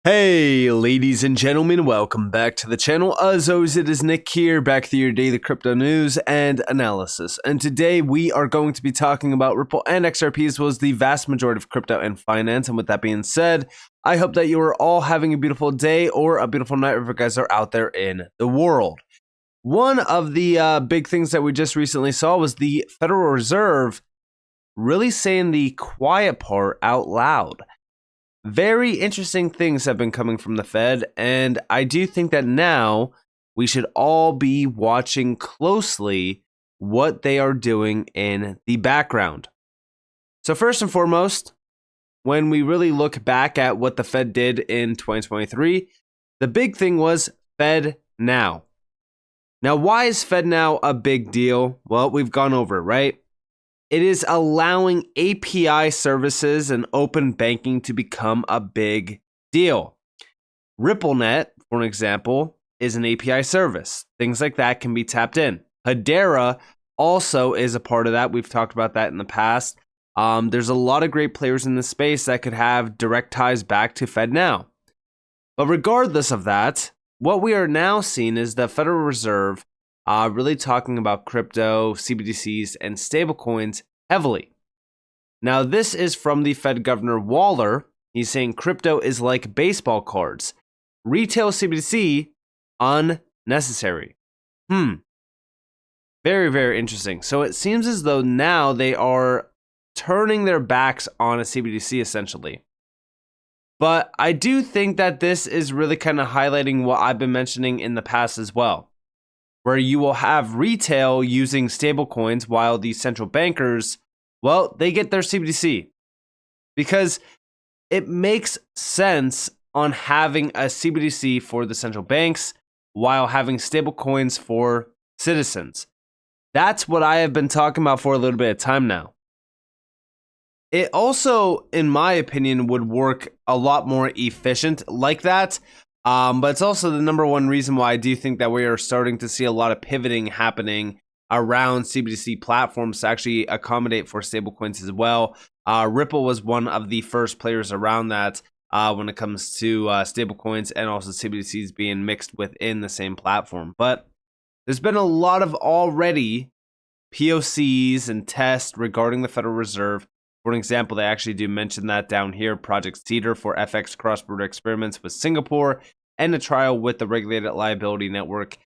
Hey, ladies and gentlemen, welcome back to the channel. As always, it is Nick here, back with your daily crypto news and analysis. And today we are going to be talking about Ripple and XRP, as well as the vast majority of crypto and finance. And with that being said, I hope that you are all having a beautiful day or a beautiful night wherever you guys are out there in the world. One of the big things that we just recently saw was the Federal Reserve really saying the quiet part out loud. Very interesting things have been coming from the Fed, and I do think that now we should all be watching closely what they are doing in the background. So first and foremost, when we really look back at what the Fed did in 2023, the big thing was Fed Now. Now, why is Fed Now a big deal? Well, we've gone over it, right? It is allowing API services and open banking to become a big deal. RippleNet, for an example, is an API service. Things like that can be tapped in. Hedera also is a part of that. We've talked about that in the past. There's a lot of great players in this space that could have direct ties back to FedNow. But regardless of that, what we are now seeing is the Federal Reserve really talking about crypto, CBDCs, and stablecoins heavily. Now, this is from the Fed Governor Waller. He's saying crypto is like baseball cards. Retail CBDC, unnecessary. Very, very interesting. So it seems as though now they are turning their backs on a CBDC, essentially. But I do think that this is really kind of highlighting what I've been mentioning in the past as well, where you will have retail using stablecoins while the central bankers, well, they get their CBDC. Because it makes sense on having a CBDC for the central banks while having stablecoins for citizens. That's what I have been talking about for a little bit of time now. It also, in my opinion, would work a lot more efficient like that. But it's also the number one reason why I do think that we are starting to see a lot of pivoting happening around CBDC platforms to actually accommodate for stablecoins as well. Ripple was one of the first players around that when it comes to stablecoins and also CBDCs being mixed within the same platform. But there's been a lot of already POCs and tests regarding the Federal Reserve. For an example, they actually do mention that down here, Project Cedar for FX cross-border experiments with Singapore and a trial with the Regulated Liability Network.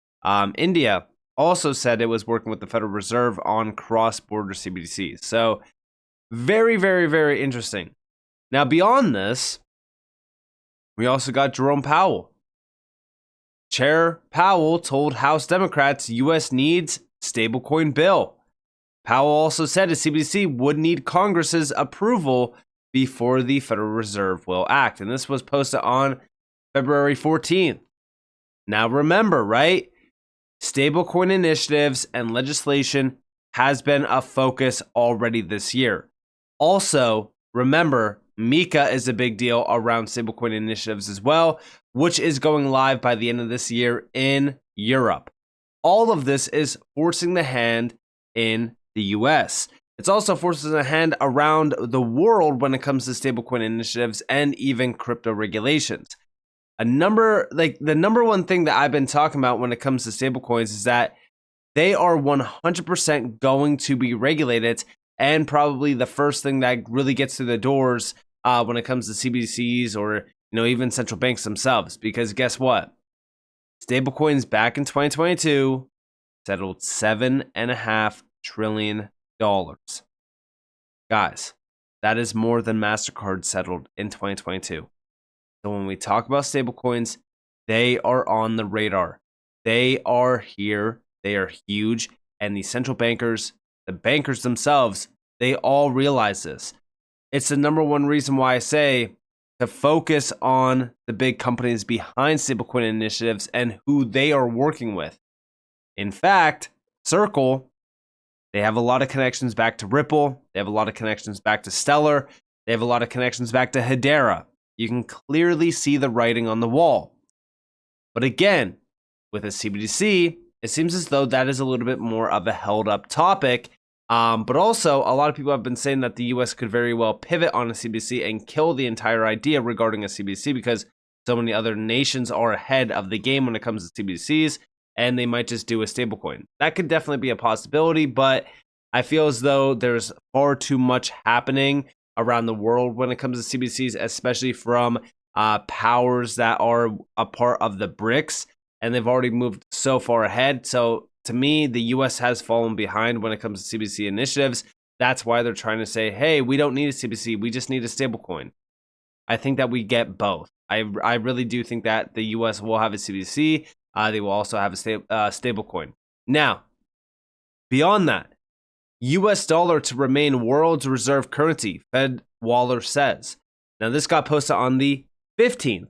India also said it was working with the Federal Reserve on cross-border CBDCs. So very, very, very interesting. Now, beyond this, we also got Jerome Powell. Chair Powell told House Democrats U.S. needs stablecoin bill. Powell also said a CBDC would need Congress's approval before the Federal Reserve will act. And this was posted on February 14th. Now remember, right? Stablecoin initiatives and legislation has been a focus already this year. Also, remember, MiCA is a big deal around stablecoin initiatives as well, which is going live by the end of this year in Europe. All of this is forcing the hand in the US. It's also forces a hand around the world when it comes to stablecoin initiatives and even crypto regulations. The number one thing that I've been talking about when it comes to stablecoins is that they are 100% going to be regulated, and probably the first thing that really gets through the doors when it comes to CBDCs or even central banks themselves. Because guess what? Stablecoins back in 2022 settled $7.5 trillion. Guys, that is more than MasterCard settled in 2022. So when we talk about stablecoins, they are on the radar. They are here. They are huge. And the central bankers, the bankers themselves, they all realize this. It's the number one reason why I say to focus on the big companies behind stablecoin initiatives and who they are working with. In fact, Circle, they have a lot of connections back to Ripple. They have a lot of connections back to Stellar. They have a lot of connections back to Hedera. You can clearly see the writing on the wall. But again, with a CBDC, it seems as though that is a little bit more of a held up topic. But also, a lot of people have been saying that the US could very well pivot on a CBDC and kill the entire idea regarding a CBDC, because so many other nations are ahead of the game when it comes to CBDCs, and they might just do a stablecoin. That could definitely be a possibility, but I feel as though there's far too much happening around the world when it comes to CBDCs, especially from powers that are a part of the BRICS, and they've already moved so far ahead. So to me, the US has fallen behind when it comes to CBDC initiatives. That's why they're trying to say, hey, we don't need a CBDC, we just need a stablecoin. I think that we get both. I really do think that the US will have a CBDC. They will also have a stablecoin. Now, beyond that, US dollar to remain world's reserve currency, Fed Waller says. Now, this got posted on the 15th.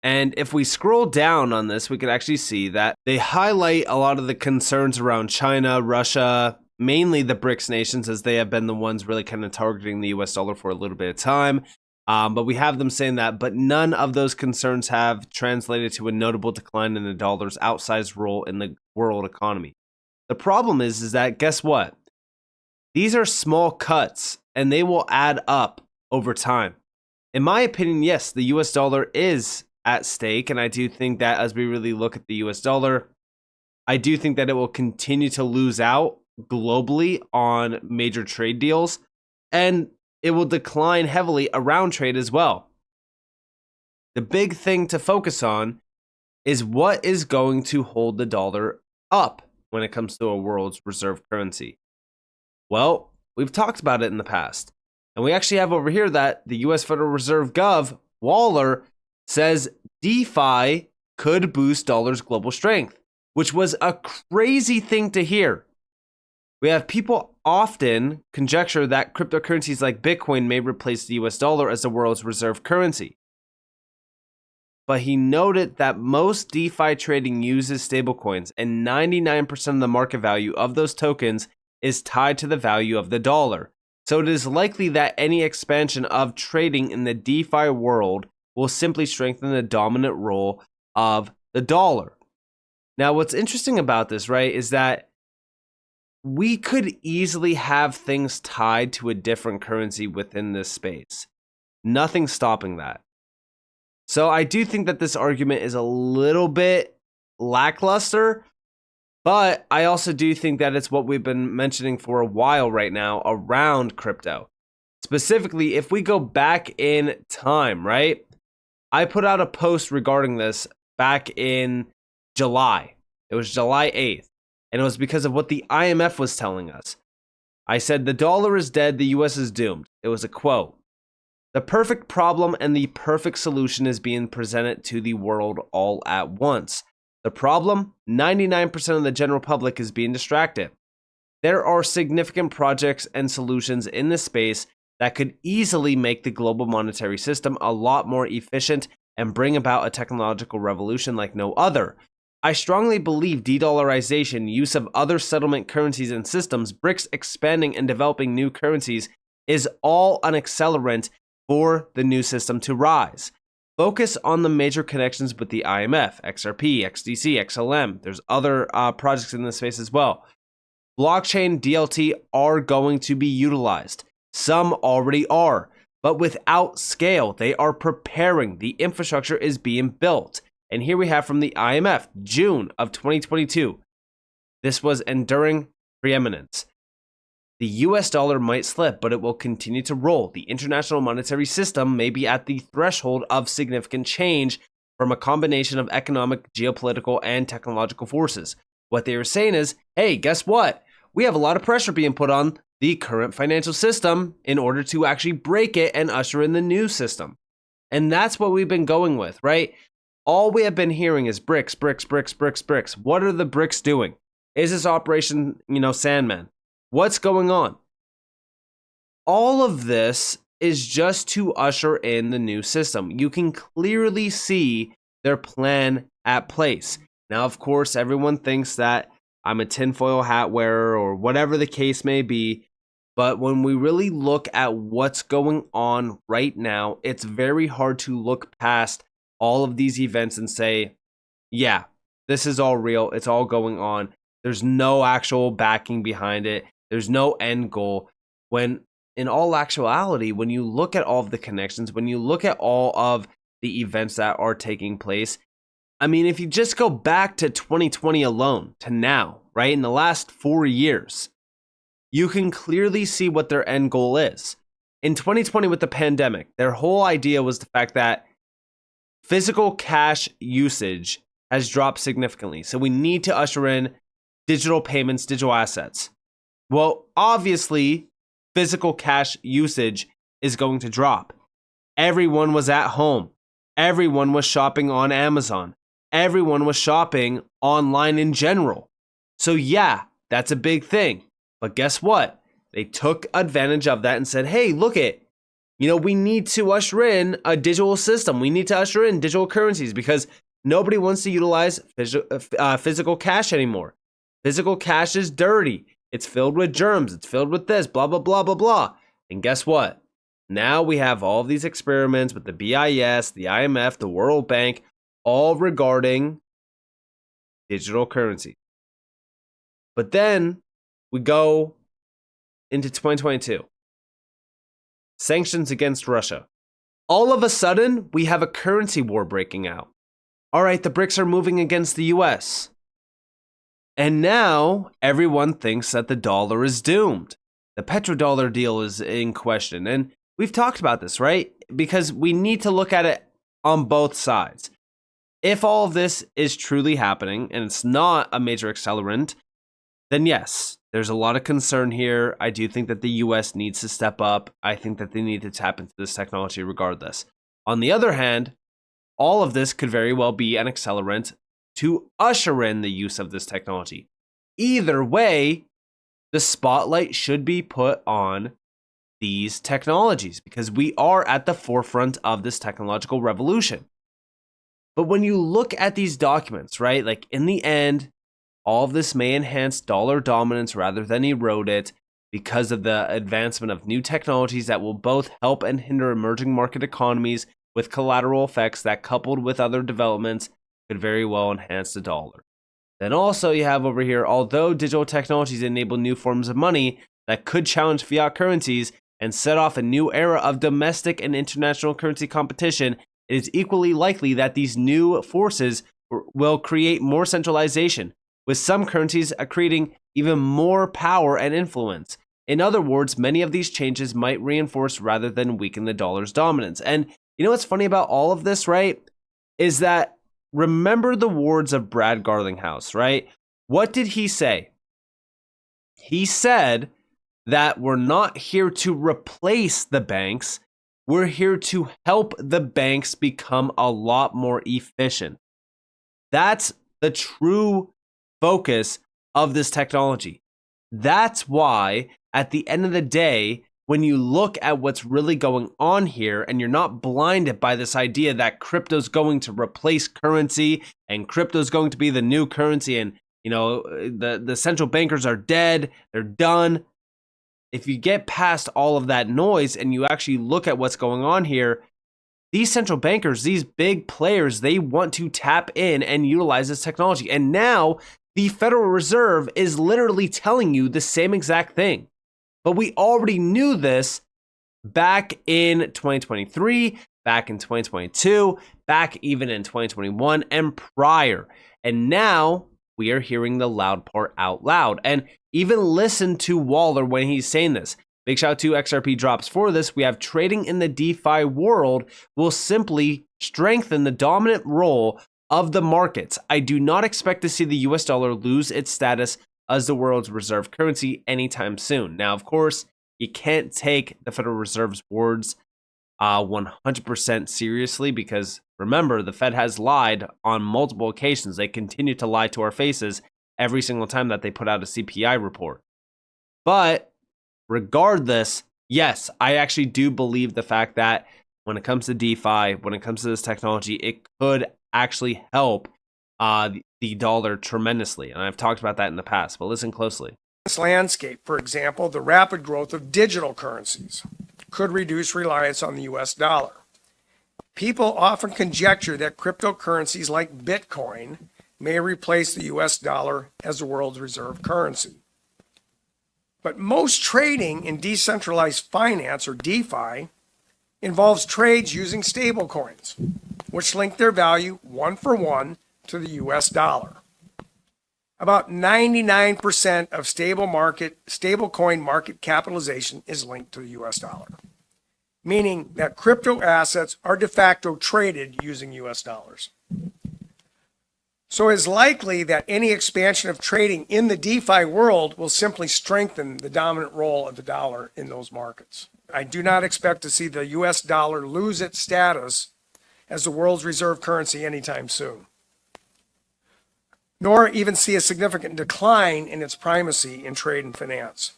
And if we scroll down on this, we can actually see that they highlight a lot of the concerns around China, Russia, mainly the BRICS nations, as they have been the ones really kind of targeting the US dollar for a little bit of time. But we have them saying that, but none of those concerns have translated to a notable decline in the dollar's outsized role in the world economy. The problem is that, guess what? These are small cuts, and they will add up over time. In my opinion, yes, the US dollar is at stake, and I do think that as we really look at the US dollar, I do think that it will continue to lose out globally on major trade deals, and it will decline heavily around trade as well. The big thing to focus on is what is going to hold the dollar up when it comes to a world's reserve currency. Well, we've talked about it in the past, and we actually have over here that the US Federal Reserve Gov, Waller, says DeFi could boost dollar's global strength, which was a crazy thing to hear. We have people often conjecture that cryptocurrencies like Bitcoin may replace the US dollar as the world's reserve currency. But he noted that most DeFi trading uses stablecoins, and 99% of the market value of those tokens is tied to the value of the dollar. So it is likely that any expansion of trading in the DeFi world will simply strengthen the dominant role of the dollar. Now, what's interesting about this, right, is that we could easily have things tied to a different currency within this space. Nothing's stopping that. So I do think that this argument is a little bit lackluster, but I also do think that it's what we've been mentioning for a while right now around crypto. Specifically, if we go back in time, right? I put out a post regarding this back in July. It was July 8th, and it was because of what the IMF was telling us. I said, the dollar is dead, the US is doomed. It was a quote. The perfect problem and the perfect solution is being presented to the world all at once. The problem, 99% of the general public is being distracted. There are significant projects and solutions in this space that could easily make the global monetary system a lot more efficient and bring about a technological revolution like no other. I strongly believe de-dollarization, use of other settlement currencies and systems, BRICS expanding and developing new currencies is all an accelerant for the new system to rise. Focus on the major connections with the IMF, XRP, XDC, XLM. There's other projects in this space as well. Blockchain, DLT are going to be utilized. Some already are, but without scale. They are preparing. The infrastructure is being built. And here we have from the IMF, June of 2022. This was enduring preeminence. The US dollar might slip, but it will continue to roll. The international monetary system may be at the threshold of significant change from a combination of economic, geopolitical, and technological forces. What they are saying is, hey, guess what? We have a lot of pressure being put on the current financial system in order to actually break it and usher in the new system. And that's what we've been going with, right? All we have been hearing is BRICS, BRICS, BRICS, BRICS, BRICS. What are the BRICS doing? Is this Operation, Sandman? What's going on? All of this is just to usher in the new system. You can clearly see their plan at place. Now, of course, everyone thinks that I'm a tinfoil hat wearer or whatever the case may be. But when we really look at what's going on right now, it's very hard to look past all of these events and say, yeah, this is all real. It's all going on. There's no actual backing behind it. There's no end goal. When in all actuality, when you look at all of the connections, when you look at all of the events that are taking place. I mean, if you just go back to 2020 alone to now, right, in the last 4 years, you can clearly see what their end goal is. In 2020 with the pandemic, their whole idea was the fact that physical cash usage has dropped significantly. So we need to usher in digital payments, digital assets. Well, obviously, physical cash usage is going to drop. Everyone was at home. Everyone was shopping on Amazon. Everyone was shopping online in general. So yeah, that's a big thing. But guess what? They took advantage of that and said, hey, look it. We need to usher in a digital system. We need to usher in digital currencies because nobody wants to utilize physical cash anymore. Physical cash is dirty. It's filled with germs. It's filled with this, blah, blah, blah, blah, blah. And guess what? Now we have all of these experiments with the BIS, the IMF, the World Bank, all regarding digital currency. But then we go into 2022. Sanctions against Russia. All of a sudden, we have a currency war breaking out. All right, the BRICS are moving against the US. And now everyone thinks that the dollar is doomed. The petrodollar deal is in question. And we've talked about this, right? Because we need to look at it on both sides. If all of this is truly happening and it's not a major accelerant, then yes, there's a lot of concern here. I do think that the US needs to step up. I think that they need to tap into this technology regardless. On the other hand, all of this could very well be an accelerant to usher in the use of this technology. Either way, the spotlight should be put on these technologies because we are at the forefront of this technological revolution. But when you look at these documents, right, like in the end, all of this may enhance dollar dominance rather than erode it because of the advancement of new technologies that will both help and hinder emerging market economies with collateral effects that, coupled with other developments, could very well enhance the dollar. Then also you have over here, although digital technologies enable new forms of money that could challenge fiat currencies and set off a new era of domestic and international currency competition, it is equally likely that these new forces will create more centralization, with some currencies creating even more power and influence. In other words, many of these changes might reinforce rather than weaken the dollar's dominance. And you know what's funny about all of this, right? Is that remember the words of Brad Garlinghouse, right? What did he say? He said that we're not here to replace the banks. We're here to help the banks become a lot more efficient. That's the true focus of this technology. That's why, at the end of the day, when you look at what's really going on here and you're not blinded by this idea that crypto's going to replace currency and crypto's going to be the new currency and, the central bankers are dead, they're done. If you get past all of that noise and you actually look at what's going on here, these central bankers, these big players, they want to tap in and utilize this technology. And now the Federal Reserve is literally telling you the same exact thing. But we already knew this back in 2023, back in 2022, back even in 2021 and prior. And now we are hearing the loud part out loud. And even listen to Waller when he's saying this. Big shout out to XRP Drops for this. We have trading in the DeFi world will simply strengthen the dominant role of the markets. I do not expect to see the US dollar lose its status as the world's reserve currency anytime soon. Now, of course, you can't take the Federal Reserve's words 100% seriously because remember, the Fed has lied on multiple occasions. They continue to lie to our faces every single time that they put out a CPI report. But regardless, yes, I actually do believe the fact that when it comes to DeFi, when it comes to this technology, it could actually help the dollar tremendously. And I've talked about that in the past, but listen closely. This landscape, for example, the rapid growth of digital currencies could reduce reliance on the US dollar. People often conjecture that cryptocurrencies like Bitcoin may replace the US dollar as the world's reserve currency. But most trading in decentralized finance, or DeFi, involves trades using stablecoins, which link their value one for one to the US dollar. About 99% of stablecoin market capitalization is linked to the US dollar, meaning that crypto assets are de facto traded using US dollars. So it's likely that any expansion of trading in the DeFi world will simply strengthen the dominant role of the dollar in those markets. I do not expect to see the US dollar lose its status as the world's reserve currency anytime soon, nor even see a significant decline in its primacy in trade and finance.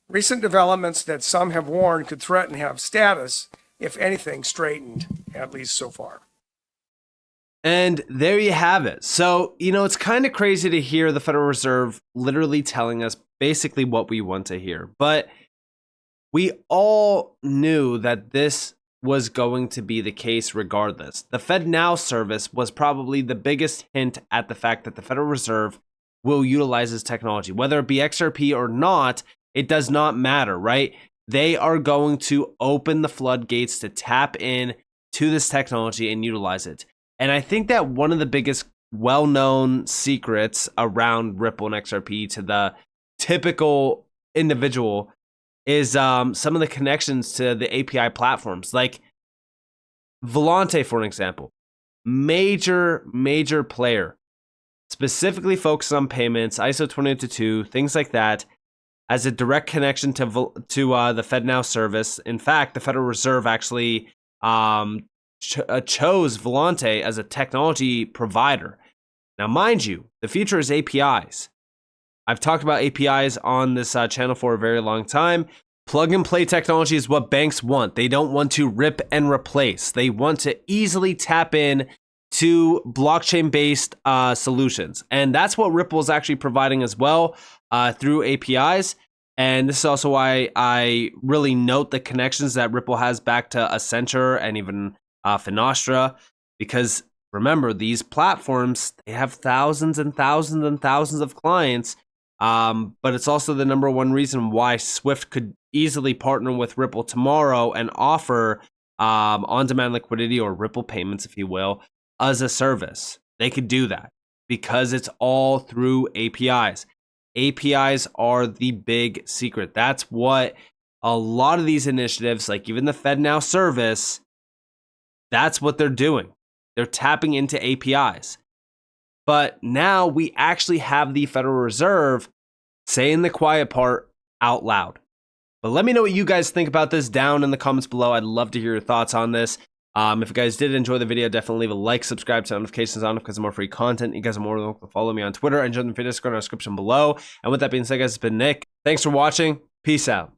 Recent developments that some have warned could threaten to have status, if anything, straightened, at least so far. And there you have it. So, it's kind of crazy to hear the Federal Reserve literally telling us basically what we want to hear. But we all knew that this was going to be the case regardless. The FedNow service was probably the biggest hint at the fact that the Federal Reserve will utilize this technology. Whether it be XRP or not, it does not matter, right? They are going to open the floodgates to tap in to this technology and utilize it. And I think that one of the biggest well-known secrets around Ripple and XRP to the typical individual is some of the connections to the API platforms. Like Volante, for an example, major player, specifically focused on payments, ISO 20022, things like that, as a direct connection to the FedNow service. In fact, the Federal Reserve actually chose Volante as a technology provider. Now, mind you, the future is APIs. I've talked about APIs on this channel for a very long time. Plug and play technology is what banks want. They don't want to rip and replace. They want to easily tap in to blockchain-based solutions. And that's what Ripple is actually providing as well through APIs. And this is also why I really note the connections that Ripple has back to Accenture and even Finastra, because remember, these platforms, they have thousands and thousands and thousands of clients, but it's also the number one reason why Swift could easily partner with Ripple tomorrow and offer on-demand liquidity, or Ripple payments, if you will, as a service. They could do that because it's all through APIs. APIs are the big secret. That's what a lot of these initiatives, like even the FedNow service, that's what they're doing. They're tapping into APIs. But now we actually have the Federal Reserve saying the quiet part out loud. But let me know what you guys think about this down in the comments below. I'd love to hear your thoughts on this. If you guys did enjoy the video, definitely leave a like, subscribe, turn notifications on because of more free content. You guys are more than welcome to follow me on Twitter and join the video Discord in the description below. And with that being said, guys, it's been Nick. Thanks for watching. Peace out.